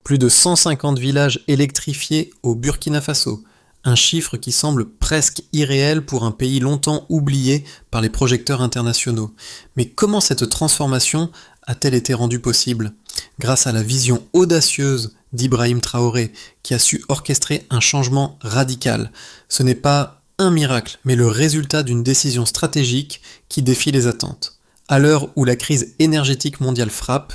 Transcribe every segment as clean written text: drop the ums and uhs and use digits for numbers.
Plus de 150 villages électrifiés au Burkina Faso, un chiffre qui semble presque irréel pour un pays longtemps oublié par les projecteurs internationaux. Mais comment cette transformation a-t-elle été rendue possible ? Grâce à la vision audacieuse d'Ibrahim Traoré, qui a su orchestrer un changement radical. Ce n'est pas un miracle, mais le résultat d'une décision stratégique qui défie les attentes. À l'heure où la crise énergétique mondiale frappe,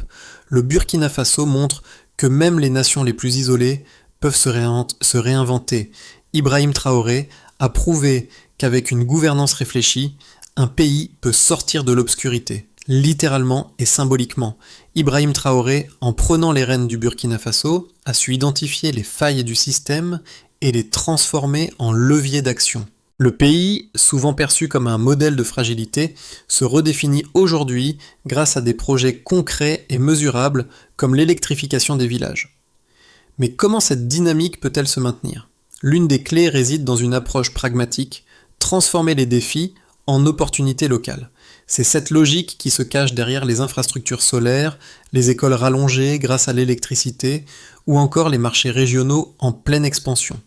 le Burkina Faso montre que même les nations les plus isolées peuvent se réinventer. Ibrahim Traoré a prouvé qu'avec une gouvernance réfléchie, un pays peut sortir de l'obscurité, littéralement et symboliquement. Ibrahim Traoré, en prenant les rênes du Burkina Faso, a su identifier les failles du système et les transformer en levier d'action. Le pays, souvent perçu comme un modèle de fragilité, se redéfinit aujourd'hui grâce à des projets concrets et mesurables comme l'électrification des villages. Mais comment cette dynamique peut-elle se maintenir ? L'une des clés réside dans une approche pragmatique, transformer les défis en opportunités locales. C'est cette logique qui se cache derrière les infrastructures solaires, les écoles rallongées grâce à l'électricité, ou encore les marchés régionaux en pleine expansion.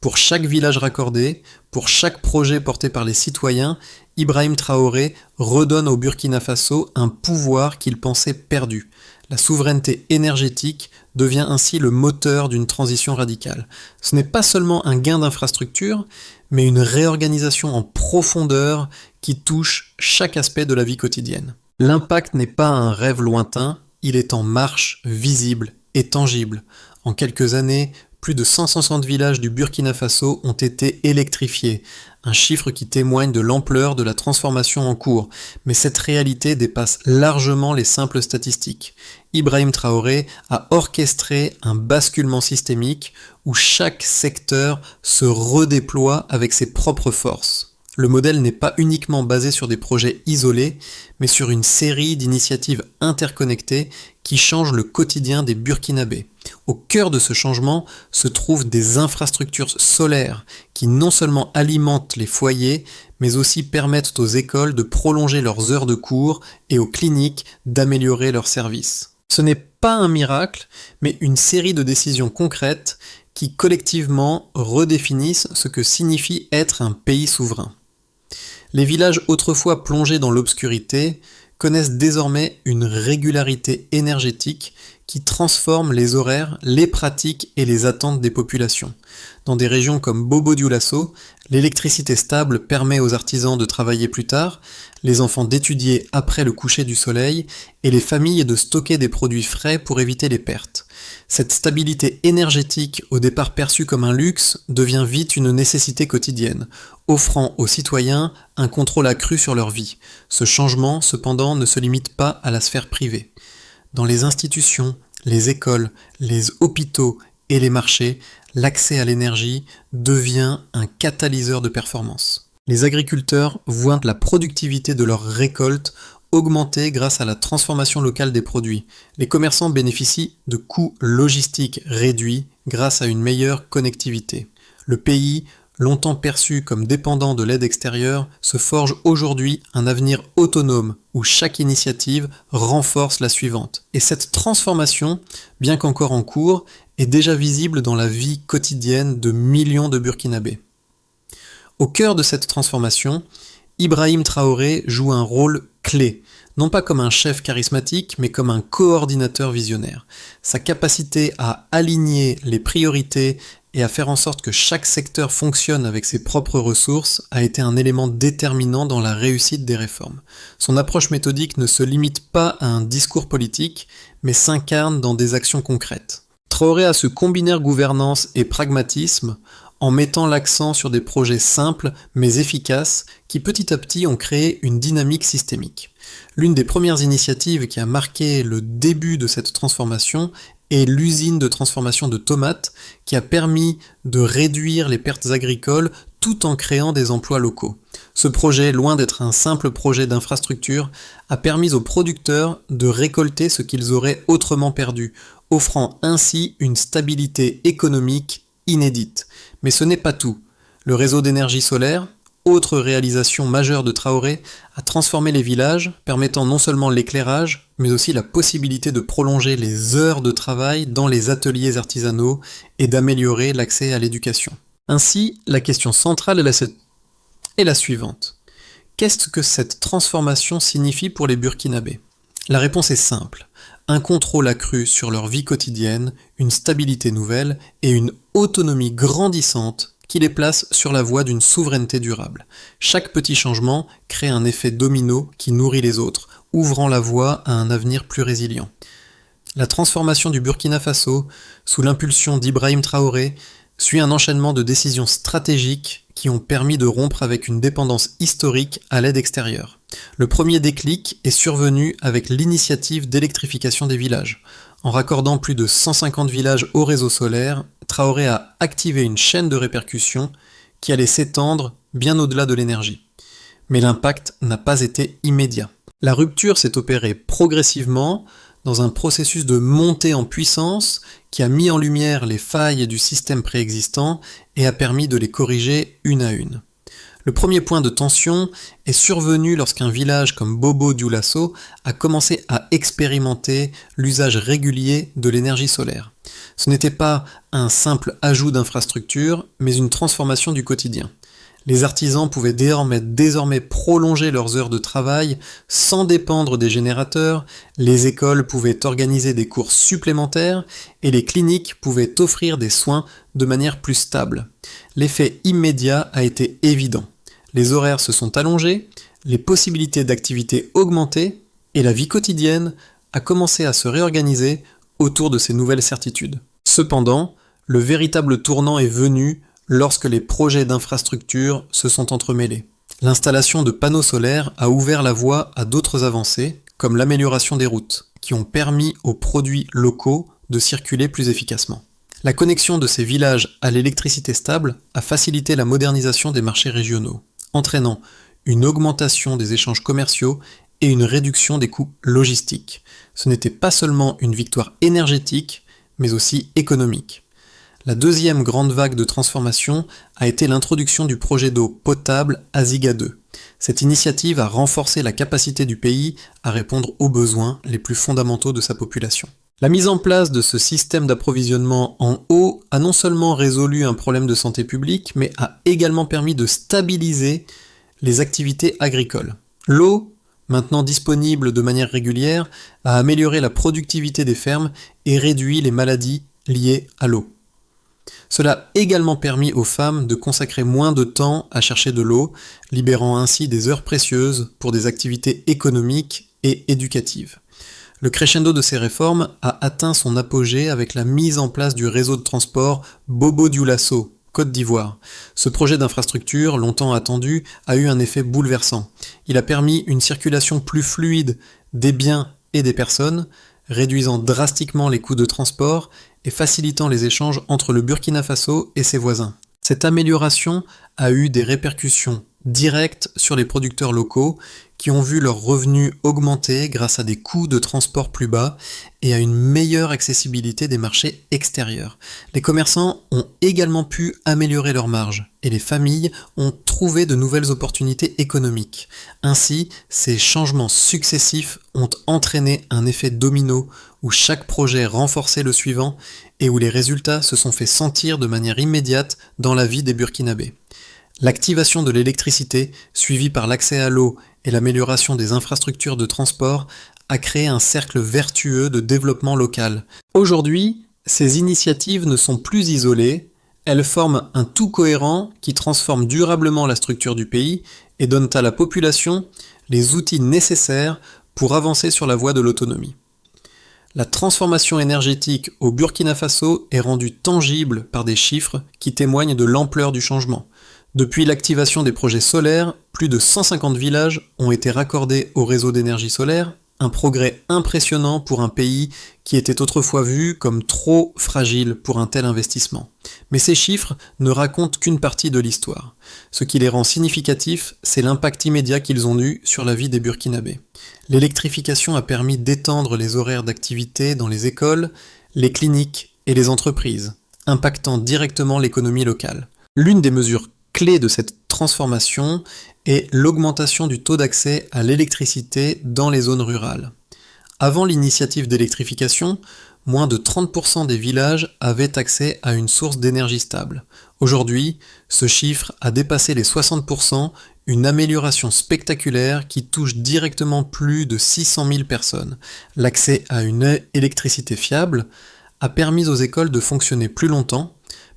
Pour chaque village raccordé, pour chaque projet porté par les citoyens, Ibrahim Traoré redonne au Burkina Faso un pouvoir qu'il pensait perdu. La souveraineté énergétique devient ainsi le moteur d'une transition radicale. Ce n'est pas seulement un gain d'infrastructure, mais une réorganisation en profondeur qui touche chaque aspect de la vie quotidienne. L'impact n'est pas un rêve lointain, il est en marche, visible et tangible. En quelques années, plus de 160 villages du Burkina Faso ont été électrifiés, un chiffre qui témoigne de l'ampleur de la transformation en cours, mais cette réalité dépasse largement les simples statistiques. Ibrahim Traoré a orchestré un basculement systémique où chaque secteur se redéploie avec ses propres forces. Le modèle n'est pas uniquement basé sur des projets isolés, mais sur une série d'initiatives interconnectées qui changent le quotidien des Burkinabés. Au cœur de ce changement se trouvent des infrastructures solaires qui non seulement alimentent les foyers, mais aussi permettent aux écoles de prolonger leurs heures de cours et aux cliniques d'améliorer leurs services. Ce n'est pas un miracle, mais une série de décisions concrètes qui collectivement redéfinissent ce que signifie être un pays souverain. Les villages autrefois plongés dans l'obscurité connaissent désormais une régularité énergétique qui transforme les horaires, les pratiques et les attentes des populations. Dans des régions comme Bobo-Dioulasso, l'électricité stable permet aux artisans de travailler plus tard, les enfants d'étudier après le coucher du soleil et les familles de stocker des produits frais pour éviter les pertes. Cette stabilité énergétique, au départ perçue comme un luxe, devient vite une nécessité quotidienne, offrant aux citoyens un contrôle accru sur leur vie. Ce changement, cependant, ne se limite pas à la sphère privée. Dans les institutions, les écoles, les hôpitaux et les marchés, l'accès à l'énergie devient un catalyseur de performance. Les agriculteurs voient la productivité de leurs récoltes augmenter grâce à la transformation locale des produits. Les commerçants bénéficient de coûts logistiques réduits grâce à une meilleure connectivité. Le pays, longtemps perçu comme dépendant de l'aide extérieure, se forge aujourd'hui un avenir autonome où chaque initiative renforce la suivante. Et cette transformation, bien qu'encore en cours, est déjà visible dans la vie quotidienne de millions de Burkinabés. Au cœur de cette transformation, Ibrahim Traoré joue un rôle clé, non pas comme un chef charismatique, mais comme un coordinateur visionnaire. Sa capacité à aligner les priorités et à faire en sorte que chaque secteur fonctionne avec ses propres ressources a été un élément déterminant dans la réussite des réformes. Son approche méthodique ne se limite pas à un discours politique, mais s'incarne dans des actions concrètes. Traoré a su combiner gouvernance et pragmatisme en mettant l'accent sur des projets simples mais efficaces qui petit à petit ont créé une dynamique systémique. L'une des premières initiatives qui a marqué le début de cette transformation est l'usine de transformation de tomates qui a permis de réduire les pertes agricoles tout en créant des emplois locaux. Ce projet, loin d'être un simple projet d'infrastructure, a permis aux producteurs de récolter ce qu'ils auraient autrement perdu, offrant ainsi une stabilité économique inédite. Mais ce n'est pas tout. Le réseau d'énergie solaire, Autre réalisation majeure de Traoré a transformé les villages, permettant non seulement l'éclairage, mais aussi la possibilité de prolonger les heures de travail dans les ateliers artisanaux et d'améliorer l'accès à l'éducation. Ainsi, la question centrale est la suivante. Qu'est-ce que cette transformation signifie pour les Burkinabés ? La réponse est simple. Un contrôle accru sur leur vie quotidienne, une stabilité nouvelle et une autonomie grandissante qui les place sur la voie d'une souveraineté durable. Chaque petit changement crée un effet domino qui nourrit les autres, ouvrant la voie à un avenir plus résilient. La transformation du Burkina Faso, sous l'impulsion d'Ibrahim Traoré, suit un enchaînement de décisions stratégiques qui ont permis de rompre avec une dépendance historique à l'aide extérieure. Le premier déclic est survenu avec l'initiative d'électrification des villages. En raccordant plus de 150 villages au réseau solaire, Traoré a activé une chaîne de répercussions qui allait s'étendre bien au-delà de l'énergie. Mais l'impact n'a pas été immédiat. La rupture s'est opérée progressivement dans un processus de montée en puissance qui a mis en lumière les failles du système préexistant et a permis de les corriger une à une. Le premier point de tension est survenu lorsqu'un village comme Bobo Dioulasso a commencé à expérimenter l'usage régulier de l'énergie solaire. Ce n'était pas un simple ajout d'infrastructures, mais une transformation du quotidien. Les artisans pouvaient désormais prolonger leurs heures de travail sans dépendre des générateurs, les écoles pouvaient organiser des cours supplémentaires et les cliniques pouvaient offrir des soins de manière plus stable. L'effet immédiat a été évident. Les horaires se sont allongés, les possibilités d'activité augmentées et la vie quotidienne a commencé à se réorganiser autour de ces nouvelles certitudes. Cependant, le véritable tournant est venu lorsque les projets d'infrastructure se sont entremêlés. L'installation de panneaux solaires a ouvert la voie à d'autres avancées, comme l'amélioration des routes, qui ont permis aux produits locaux de circuler plus efficacement. La connexion de ces villages à l'électricité stable a facilité la modernisation des marchés régionaux, entraînant une augmentation des échanges commerciaux et une réduction des coûts logistiques. Ce n'était pas seulement une victoire énergétique, mais aussi économique. La deuxième grande vague de transformation a été l'introduction du projet d'eau potable Aziga 2. Cette initiative a renforcé la capacité du pays à répondre aux besoins les plus fondamentaux de sa population. La mise en place de ce système d'approvisionnement en eau a non seulement résolu un problème de santé publique, mais a également permis de stabiliser les activités agricoles. L'eau, maintenant disponible de manière régulière, a amélioré la productivité des fermes et réduit les maladies liées à l'eau. Cela a également permis aux femmes de consacrer moins de temps à chercher de l'eau, libérant ainsi des heures précieuses pour des activités économiques et éducatives. Le crescendo de ces réformes a atteint son apogée avec la mise en place du réseau de transport Bobo Dioulasso, Côte d'Ivoire. Ce projet d'infrastructure, longtemps attendu, a eu un effet bouleversant. Il a permis une circulation plus fluide des biens et des personnes, réduisant drastiquement les coûts de transport et facilitant les échanges entre le Burkina Faso et ses voisins. Cette amélioration a eu des répercussions directes sur les producteurs locaux qui ont vu leurs revenus augmenter grâce à des coûts de transport plus bas et à une meilleure accessibilité des marchés extérieurs. Les commerçants ont également pu améliorer leurs marges et les familles ont trouvé de nouvelles opportunités économiques. Ainsi, ces changements successifs ont entraîné un effet domino où chaque projet renforçait le suivant et où les résultats se sont fait sentir de manière immédiate dans la vie des Burkinabés. L'activation de l'électricité, suivie par l'accès à l'eau et l'amélioration des infrastructures de transport, a créé un cercle vertueux de développement local. Aujourd'hui, ces initiatives ne sont plus isolées, elles forment un tout cohérent qui transforme durablement la structure du pays et donne à la population les outils nécessaires pour avancer sur la voie de l'autonomie. La transformation énergétique au Burkina Faso est rendue tangible par des chiffres qui témoignent de l'ampleur du changement. Depuis l'activation des projets solaires, plus de 150 villages ont été raccordés au réseau d'énergie solaire, un progrès impressionnant pour un pays qui était autrefois vu comme trop fragile pour un tel investissement. Mais ces chiffres ne racontent qu'une partie de l'histoire. Ce qui les rend significatifs, c'est l'impact immédiat qu'ils ont eu sur la vie des Burkinabés. L'électrification a permis d'étendre les horaires d'activité dans les écoles, les cliniques et les entreprises, impactant directement l'économie locale. L'une des mesures clés de cette transformation est l'augmentation du taux d'accès à l'électricité dans les zones rurales. Avant l'initiative d'électrification, moins de 30% des villages avaient accès à une source d'énergie stable. Aujourd'hui, ce chiffre a dépassé les 60%, une amélioration spectaculaire qui touche directement plus de 600 000 personnes. L'accès à une électricité fiable a permis aux écoles de fonctionner plus longtemps,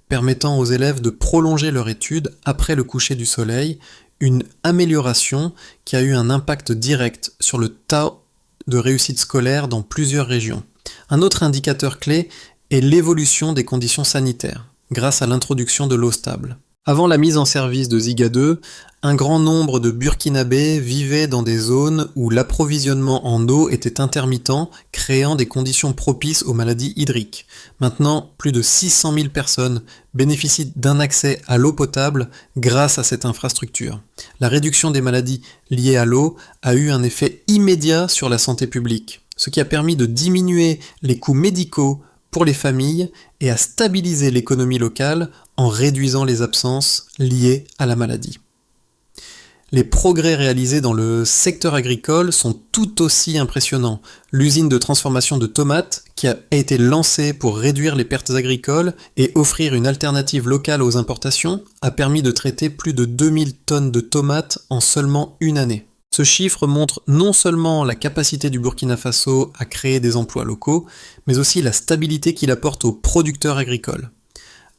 permettant aux élèves de prolonger leur étude après le coucher du soleil, une amélioration qui a eu un impact direct sur le taux de réussite scolaire dans plusieurs régions. Un autre indicateur clé est l'évolution des conditions sanitaires, grâce à l'introduction de l'eau stable. Avant la mise en service de Ziga 2, un grand nombre de Burkinabés vivaient dans des zones où l'approvisionnement en eau était intermittent, créant des conditions propices aux maladies hydriques. Maintenant, plus de 600 000 personnes bénéficient d'un accès à l'eau potable grâce à cette infrastructure. La réduction des maladies liées à l'eau a eu un effet immédiat sur la santé publique, ce qui a permis de diminuer les coûts médicaux pour les familles et à stabiliser l'économie locale en réduisant les absences liées à la maladie. Les progrès réalisés dans le secteur agricole sont tout aussi impressionnants. L'usine de transformation de tomates, qui a été lancée pour réduire les pertes agricoles et offrir une alternative locale aux importations, a permis de traiter plus de 2000 tonnes de tomates en seulement une année. Ce chiffre montre non seulement la capacité du Burkina Faso à créer des emplois locaux, mais aussi la stabilité qu'il apporte aux producteurs agricoles.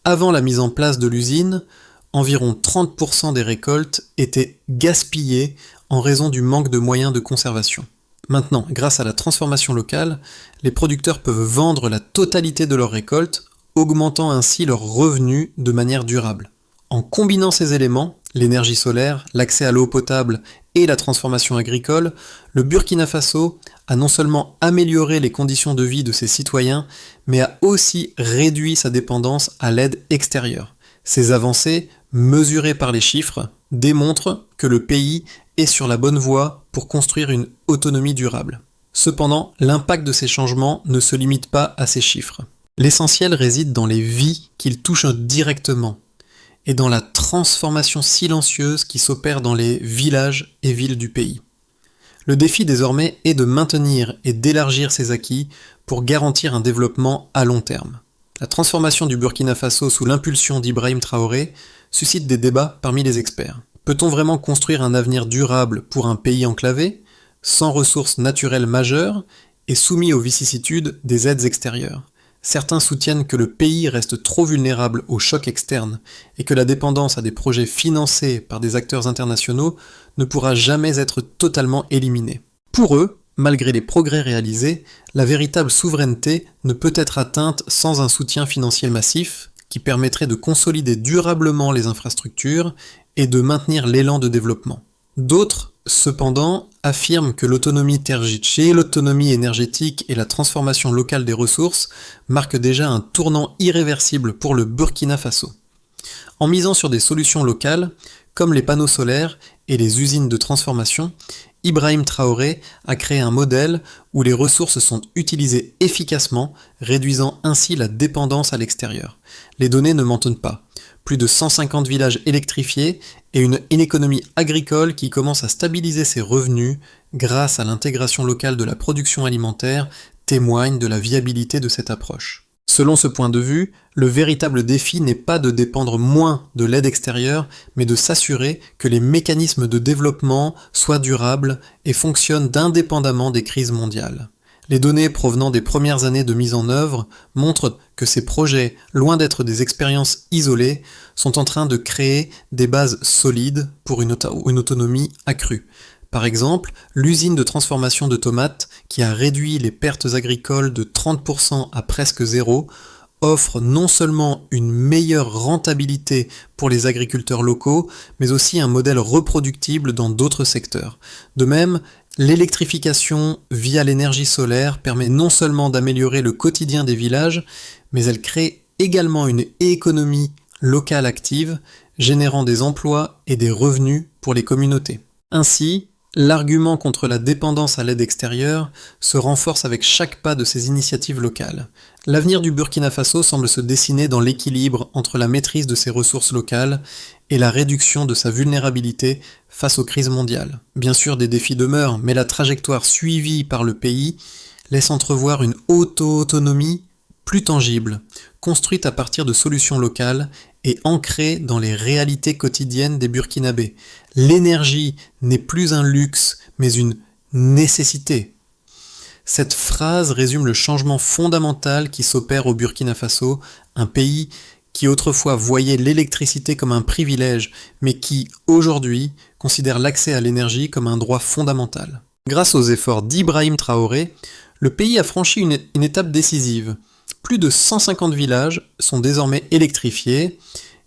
Avant la mise en place de l'usine, environ 30% des récoltes étaient gaspillées en raison du manque de moyens de conservation. Maintenant, grâce à la transformation locale, les producteurs peuvent vendre la totalité de leurs récoltes, augmentant ainsi leurs revenus de manière durable. En combinant ces éléments, l'énergie solaire, l'accès à l'eau potable et la transformation agricole, le Burkina Faso a non seulement amélioré les conditions de vie de ses citoyens, mais a aussi réduit sa dépendance à l'aide extérieure. Ces avancées, mesurées par les chiffres, démontrent que le pays est sur la bonne voie pour construire une autonomie durable. Cependant, l'impact de ces changements ne se limite pas à ces chiffres. L'essentiel réside dans les vies qu'ils touchent directement et dans la transformation silencieuse qui s'opère dans les villages et villes du pays. Le défi désormais est de maintenir et d'élargir ces acquis pour garantir un développement à long terme. La transformation du Burkina Faso sous l'impulsion d'Ibrahim Traoré suscite des débats parmi les experts. Peut-on vraiment construire un avenir durable pour un pays enclavé, sans ressources naturelles majeures et soumis aux vicissitudes des aides extérieures ? Certains soutiennent que le pays reste trop vulnérable aux chocs externes et que la dépendance à des projets financés par des acteurs internationaux ne pourra jamais être totalement éliminée. Pour eux, malgré les progrès réalisés, la véritable souveraineté ne peut être atteinte sans un soutien financier massif qui permettrait de consolider durablement les infrastructures et de maintenir l'élan de développement. D'autres, cependant, affirment que l'autonomie tergichée, l'autonomie énergétique et la transformation locale des ressources marquent déjà un tournant irréversible pour le Burkina Faso. En misant sur des solutions locales, comme les panneaux solaires et les usines de transformation, Ibrahim Traoré a créé un modèle où les ressources sont utilisées efficacement, réduisant ainsi la dépendance à l'extérieur. Les données ne mentent pas. Plus de 150 villages électrifiés et une économie agricole qui commence à stabiliser ses revenus grâce à l'intégration locale de la production alimentaire témoignent de la viabilité de cette approche. Selon ce point de vue, le véritable défi n'est pas de dépendre moins de l'aide extérieure, mais de s'assurer que les mécanismes de développement soient durables et fonctionnent indépendamment des crises mondiales. Les données provenant des premières années de mise en œuvre montrent que ces projets, loin d'être des expériences isolées, sont en train de créer des bases solides pour une autonomie accrue. Par exemple, l'usine de transformation de tomates, qui a réduit les pertes agricoles de 30% à presque zéro, offre non seulement une meilleure rentabilité pour les agriculteurs locaux, mais aussi un modèle reproductible dans d'autres secteurs. De même, l'électrification via l'énergie solaire permet non seulement d'améliorer le quotidien des villages, mais elle crée également une économie locale active, générant des emplois et des revenus pour les communautés. Ainsi, L'argument contre la dépendance à l'aide extérieure se renforce avec chaque pas de ces initiatives locales. L'avenir du Burkina Faso semble se dessiner dans l'équilibre entre la maîtrise de ses ressources locales et la réduction de sa vulnérabilité face aux crises mondiales. Bien sûr, des défis demeurent, mais la trajectoire suivie par le pays laisse entrevoir une auto-autonomie plus tangible, construite à partir de solutions locales et ancrée dans les réalités quotidiennes des Burkinabés. L'énergie n'est plus un luxe, mais une nécessité. Cette phrase résume le changement fondamental qui s'opère au Burkina Faso, un pays qui autrefois voyait l'électricité comme un privilège, mais qui, aujourd'hui, considère l'accès à l'énergie comme un droit fondamental. Grâce aux efforts d'Ibrahim Traoré, le pays a franchi une étape décisive. Plus de 150 villages sont désormais électrifiés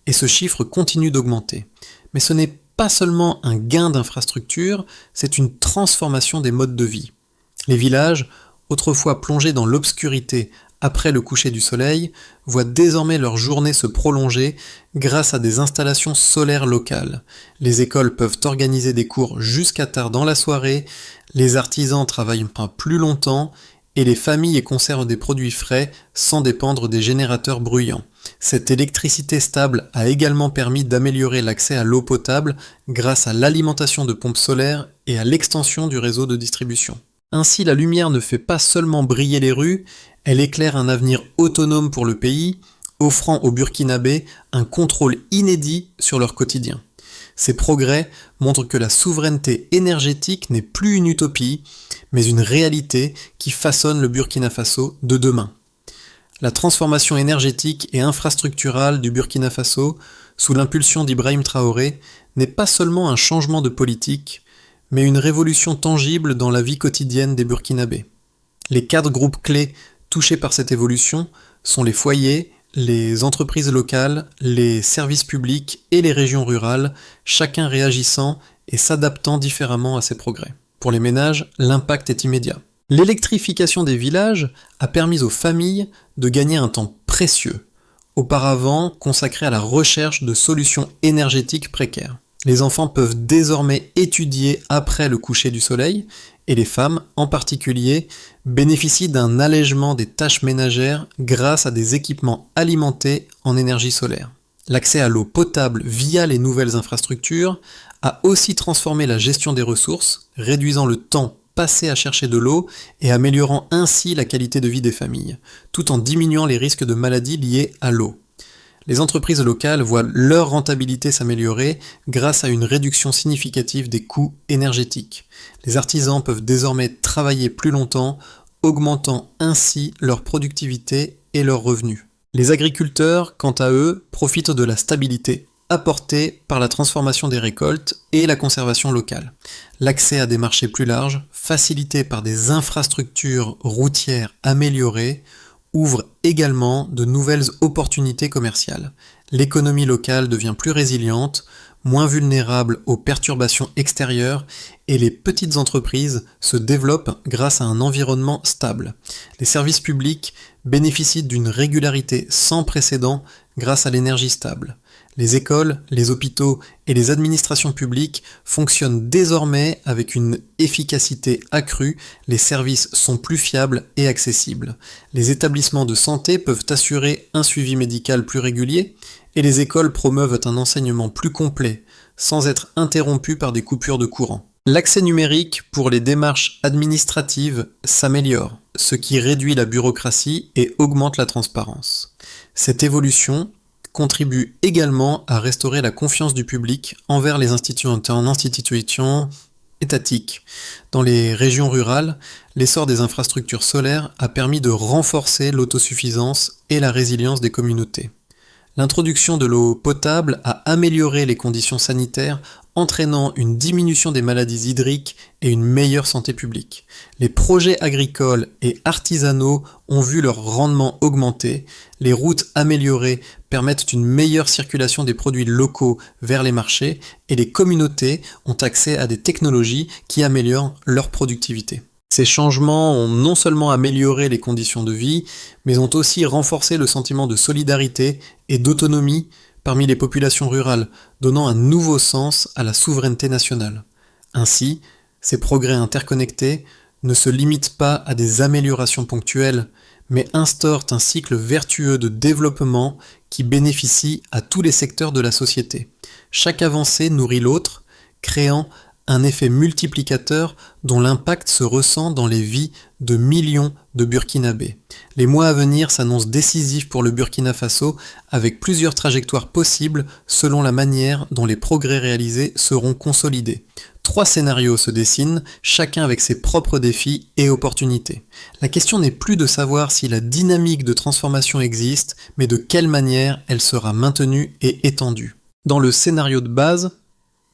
et ce chiffre continue d'augmenter. Mais ce n'est pas seulement un gain d'infrastructure, c'est une transformation des modes de vie. Les villages, autrefois plongés dans l'obscurité après le coucher du soleil, voient désormais leur journée se prolonger grâce à des installations solaires locales. Les écoles peuvent organiser des cours jusqu'à tard dans la soirée, les artisans travaillent pas plus longtemps, et les familles conservent des produits frais sans dépendre des générateurs bruyants. Cette électricité stable a également permis d'améliorer l'accès à l'eau potable grâce à l'alimentation de pompes solaires et à l'extension du réseau de distribution. Ainsi, la lumière ne fait pas seulement briller les rues, elle éclaire un avenir autonome pour le pays, offrant aux Burkinabés un contrôle inédit sur leur quotidien. Ces progrès montrent que la souveraineté énergétique n'est plus une utopie, mais une réalité qui façonne le Burkina Faso de demain. La transformation énergétique et infrastructurale du Burkina Faso, sous l'impulsion d'Ibrahim Traoré, n'est pas seulement un changement de politique, mais une révolution tangible dans la vie quotidienne des Burkinabés. Les 4 groupes clés touchés par cette évolution sont les foyers, les entreprises locales, les services publics et les régions rurales, chacun réagissant et s'adaptant différemment à ces progrès. Pour les ménages, l'impact est immédiat. L'électrification des villages a permis aux familles de gagner un temps précieux, auparavant consacré à la recherche de solutions énergétiques précaires. Les enfants peuvent désormais étudier après le coucher du soleil, et les femmes, en particulier, bénéficient d'un allègement des tâches ménagères grâce à des équipements alimentés en énergie solaire. L'accès à l'eau potable via les nouvelles infrastructures a aussi transformé la gestion des ressources, réduisant le temps passé à chercher de l'eau et améliorant ainsi la qualité de vie des familles, tout en diminuant les risques de maladies liées à l'eau. Les entreprises locales voient leur rentabilité s'améliorer grâce à une réduction significative des coûts énergétiques. Les artisans peuvent désormais travailler plus longtemps, augmentant ainsi leur productivité et leurs revenus. Les agriculteurs, quant à eux, profitent de la stabilité apportée par la transformation des récoltes et la conservation locale. L'accès à des marchés plus larges, facilité par des infrastructures routières améliorées, ouvre également de nouvelles opportunités commerciales. L'économie locale devient plus résiliente, moins vulnérable aux perturbations extérieures et les petites entreprises se développent grâce à un environnement stable. Les services publics bénéficient d'une régularité sans précédent grâce à l'énergie stable. Les écoles, les hôpitaux et les administrations publiques fonctionnent désormais avec une efficacité accrue, les services sont plus fiables et accessibles. Les établissements de santé peuvent assurer un suivi médical plus régulier et les écoles promeuvent un enseignement plus complet, sans être interrompus par des coupures de courant. L'accès numérique pour les démarches administratives s'améliore, ce qui réduit la bureaucratie et augmente la transparence. Cette évolution contribue également à restaurer la confiance du public envers les institutions étatiques. Dans les régions rurales, l'essor des infrastructures solaires a permis de renforcer l'autosuffisance et la résilience des communautés. L'introduction de l'eau potable a amélioré les conditions sanitaires, entraînant une diminution des maladies hydriques et une meilleure santé publique. Les projets agricoles et artisanaux ont vu leur rendement augmenter, les routes améliorées permettent une meilleure circulation des produits locaux vers les marchés et les communautés ont accès à des technologies qui améliorent leur productivité. Ces changements ont non seulement amélioré les conditions de vie, mais ont aussi renforcé le sentiment de solidarité et d'autonomie parmi les populations rurales, donnant un nouveau sens à la souveraineté nationale. Ainsi, Ces progrès interconnectés ne se limitent pas à des améliorations ponctuelles, mais instaurent un cycle vertueux de développement qui bénéficie à tous les secteurs de la société. Chaque avancée nourrit l'autre, créant un effet multiplicateur dont l'impact se ressent dans les vies de millions de Burkinabés. Les mois à venir s'annoncent décisifs pour le Burkina Faso, avec plusieurs trajectoires possibles selon la manière dont les progrès réalisés seront consolidés. 3 scénarios se dessinent, chacun avec ses propres défis et opportunités. La question n'est plus de savoir si la dynamique de transformation existe, mais de quelle manière elle sera maintenue et étendue. Dans le scénario de base,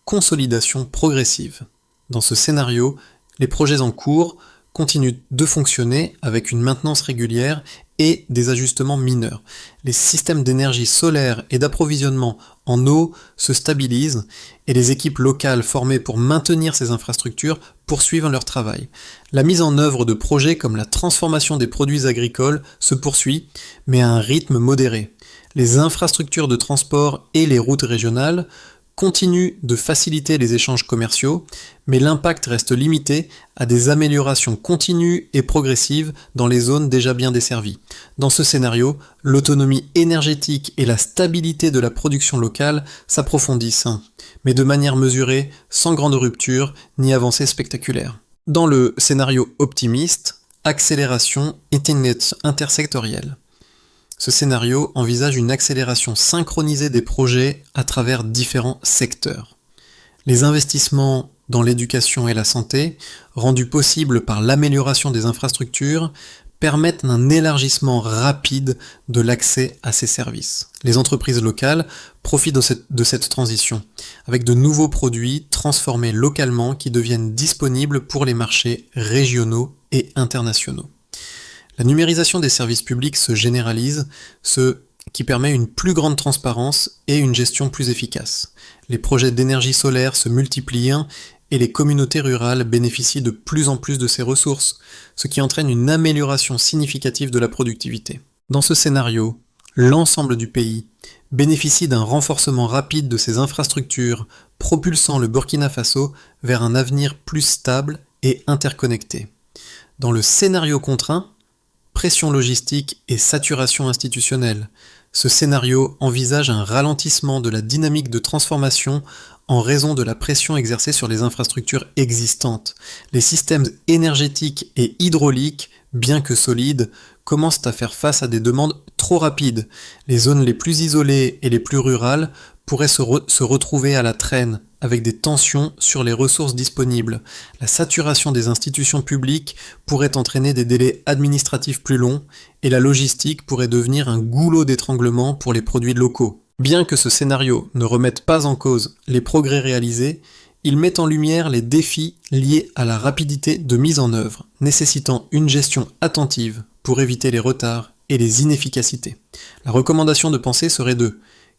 consolidation progressive. Dans ce scénario, les projets en cours continuent de fonctionner avec une maintenance régulière et des ajustements mineurs. Les systèmes d'énergie solaire et d'approvisionnement en eau se stabilisent et les équipes locales formées pour maintenir ces infrastructures poursuivent leur travail. La mise en œuvre de projets comme la transformation des produits agricoles se poursuit, mais à un rythme modéré. Les infrastructures de transport et les routes régionales continue de faciliter les échanges commerciaux, mais l'impact reste limité à des améliorations continues et progressives dans les zones déjà bien desservies. Dans ce scénario, l'autonomie énergétique et la stabilité de la production locale s'approfondissent, mais de manière mesurée, sans grande rupture ni avancée spectaculaire. Dans le scénario optimiste, accélération intersectorielle. Ce scénario envisage une accélération synchronisée des projets à travers différents secteurs. Les investissements dans l'éducation et la santé, rendus possibles par l'amélioration des infrastructures, permettent un élargissement rapide de l'accès à ces services. Les entreprises locales profitent de cette transition, avec de nouveaux produits transformés localement qui deviennent disponibles pour les marchés régionaux et internationaux. La numérisation des services publics se généralise, ce qui permet une plus grande transparence et une gestion plus efficace. Les projets d'énergie solaire se multiplient et les communautés rurales bénéficient de plus en plus de ces ressources, ce qui entraîne une amélioration significative de la productivité. Dans ce scénario, l'ensemble du pays bénéficie d'un renforcement rapide de ses infrastructures, propulsant le Burkina Faso vers un avenir plus stable et interconnecté. Dans le scénario contraint, pression logistique et saturation institutionnelle. Ce scénario envisage un ralentissement de la dynamique de transformation en raison de la pression exercée sur les infrastructures existantes. Les systèmes énergétiques et hydrauliques, bien que solides, commencent à faire face à des demandes trop rapides. Les zones les plus isolées et les plus rurales pourraient se retrouver à la traîne, avec des tensions sur les ressources disponibles. La saturation des institutions publiques pourrait entraîner des délais administratifs plus longs et la logistique pourrait devenir un goulot d'étranglement pour les produits locaux. Bien que ce scénario ne remette pas en cause les progrès réalisés, il met en lumière les défis liés à la rapidité de mise en œuvre, nécessitant une gestion attentive pour éviter les retards et les inefficacités. La recommandation de pensée serait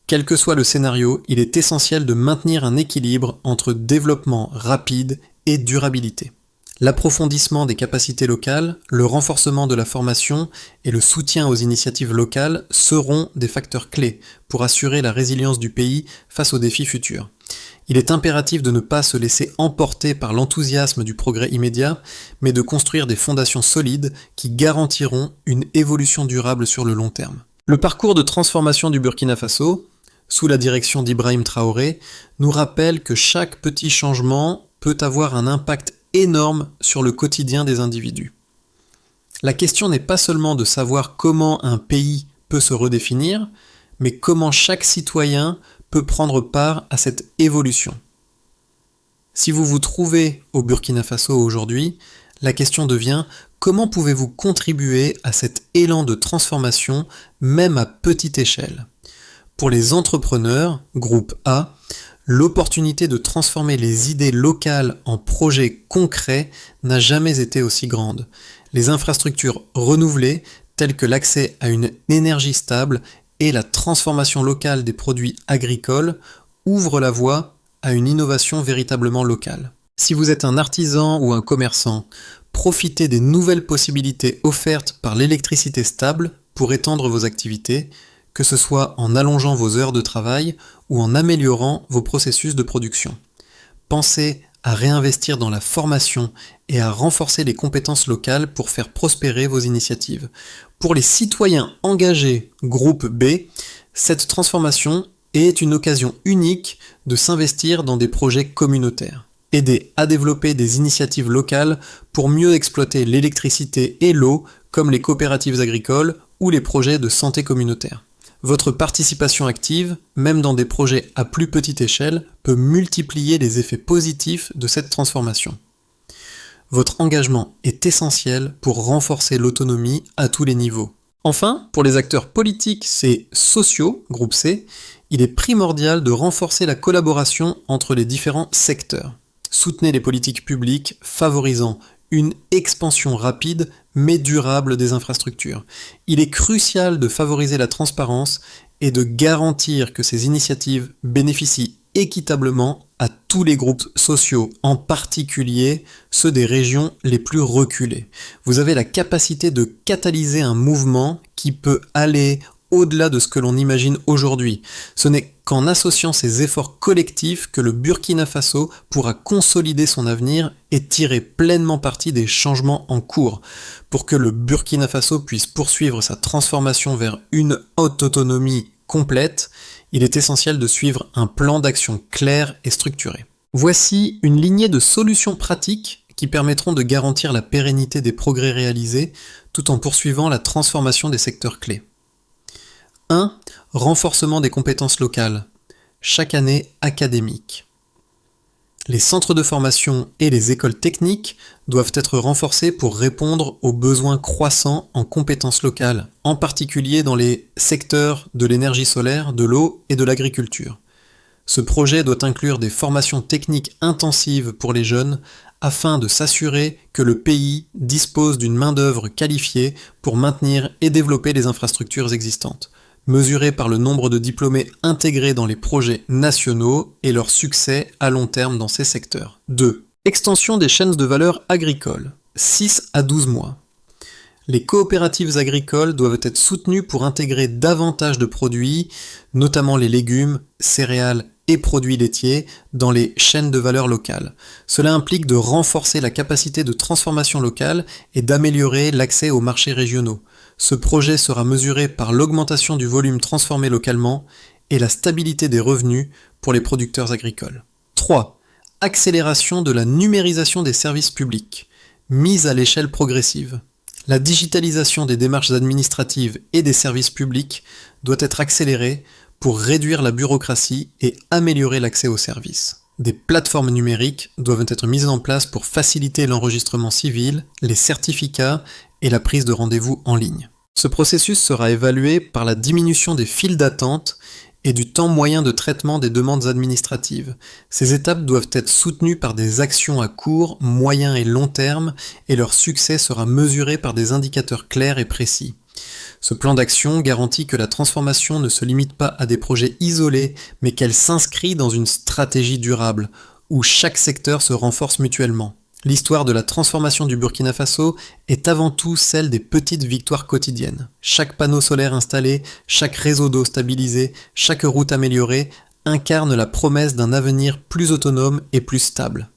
quel que soit le scénario, il est essentiel de maintenir un équilibre entre développement rapide et durabilité. L'approfondissement des capacités locales, le renforcement de la formation et le soutien aux initiatives locales seront des facteurs clés pour assurer la résilience du pays face aux défis futurs. Il est impératif de ne pas se laisser emporter par l'enthousiasme du progrès immédiat, mais de construire des fondations solides qui garantiront une évolution durable sur le long terme. Le parcours de transformation du Burkina Faso, sous la direction d'Ibrahim Traoré, nous rappelle que chaque petit changement peut avoir un impact énorme sur le quotidien des individus. La question n'est pas seulement de savoir comment un pays peut se redéfinir, mais comment chaque citoyen peut prendre part à cette évolution. Si vous vous trouvez au Burkina Faso aujourd'hui, la question devient comment pouvez-vous contribuer à cet élan de transformation, même à petite échelle ? Pour les entrepreneurs, groupe A, l'opportunité de transformer les idées locales en projets concrets n'a jamais été aussi grande. Les infrastructures renouvelées, telles que l'accès à une énergie stable et la transformation locale des produits agricoles, ouvrent la voie à une innovation véritablement locale. Si vous êtes un artisan ou un commerçant, profitez des nouvelles possibilités offertes par l'électricité stable pour étendre vos activités, que ce soit en allongeant vos heures de travail ou en améliorant vos processus de production. Pensez à réinvestir dans la formation et à renforcer les compétences locales pour faire prospérer vos initiatives. Pour les citoyens engagés, groupe B, cette transformation est une occasion unique de s'investir dans des projets communautaires. Aider à développer des initiatives locales pour mieux exploiter l'électricité et l'eau, comme les coopératives agricoles ou les projets de santé communautaire. Votre participation active, même dans des projets à plus petite échelle, peut multiplier les effets positifs de cette transformation. Votre engagement est essentiel pour renforcer l'autonomie à tous les niveaux. Enfin, pour les acteurs politiques et sociaux, groupe C, il est primordial de renforcer la collaboration entre les différents secteurs. Soutenez les politiques publiques favorisant une expansion rapide mais durable des infrastructures. Il est crucial de favoriser la transparence et de garantir que ces initiatives bénéficient équitablement à tous les groupes sociaux, en particulier ceux des régions les plus reculées. Vous avez la capacité de catalyser un mouvement qui peut aller au-delà de ce que l'on imagine aujourd'hui. Ce n'est qu'en associant ces efforts collectifs que le Burkina Faso pourra consolider son avenir et tirer pleinement parti des changements en cours. Pour que le Burkina Faso puisse poursuivre sa transformation vers une haute autonomie complète, il est essentiel de suivre un plan d'action clair et structuré. Voici une lignée de solutions pratiques qui permettront de garantir la pérennité des progrès réalisés tout en poursuivant la transformation des secteurs clés. 1. Renforcement des compétences locales. Chaque année académique. Les centres de formation et les écoles techniques doivent être renforcés pour répondre aux besoins croissants en compétences locales, en particulier dans les secteurs de l'énergie solaire, de l'eau et de l'agriculture. Ce projet doit inclure des formations techniques intensives pour les jeunes afin de s'assurer que le pays dispose d'une main-d'œuvre qualifiée pour maintenir et développer les infrastructures existantes, mesuré par le nombre de diplômés intégrés dans les projets nationaux et leur succès à long terme dans ces secteurs. 2. Extension des chaînes de valeur agricoles. 6 à 12 mois. Les coopératives agricoles doivent être soutenues pour intégrer davantage de produits, notamment les légumes, céréales et produits laitiers, dans les chaînes de valeur locales. Cela implique de renforcer la capacité de transformation locale et d'améliorer l'accès aux marchés régionaux. Ce projet sera mesuré par l'augmentation du volume transformé localement et la stabilité des revenus pour les producteurs agricoles. 3. Accélération de la numérisation des services publics, mise à l'échelle progressive. La digitalisation des démarches administratives et des services publics doit être accélérée pour réduire la bureaucratie et améliorer l'accès aux services. Des plateformes numériques doivent être mises en place pour faciliter l'enregistrement civil, les certificats et la prise de rendez-vous en ligne. Ce processus sera évalué par la diminution des files d'attente et du temps moyen de traitement des demandes administratives. Ces étapes doivent être soutenues par des actions à court, moyen et long terme et leur succès sera mesuré par des indicateurs clairs et précis. Ce plan d'action garantit que la transformation ne se limite pas à des projets isolés, mais qu'elle s'inscrit dans une stratégie durable, où chaque secteur se renforce mutuellement. L'histoire de la transformation du Burkina Faso est avant tout celle des petites victoires quotidiennes. Chaque panneau solaire installé, chaque réseau d'eau stabilisé, chaque route améliorée incarne la promesse d'un avenir plus autonome et plus stable.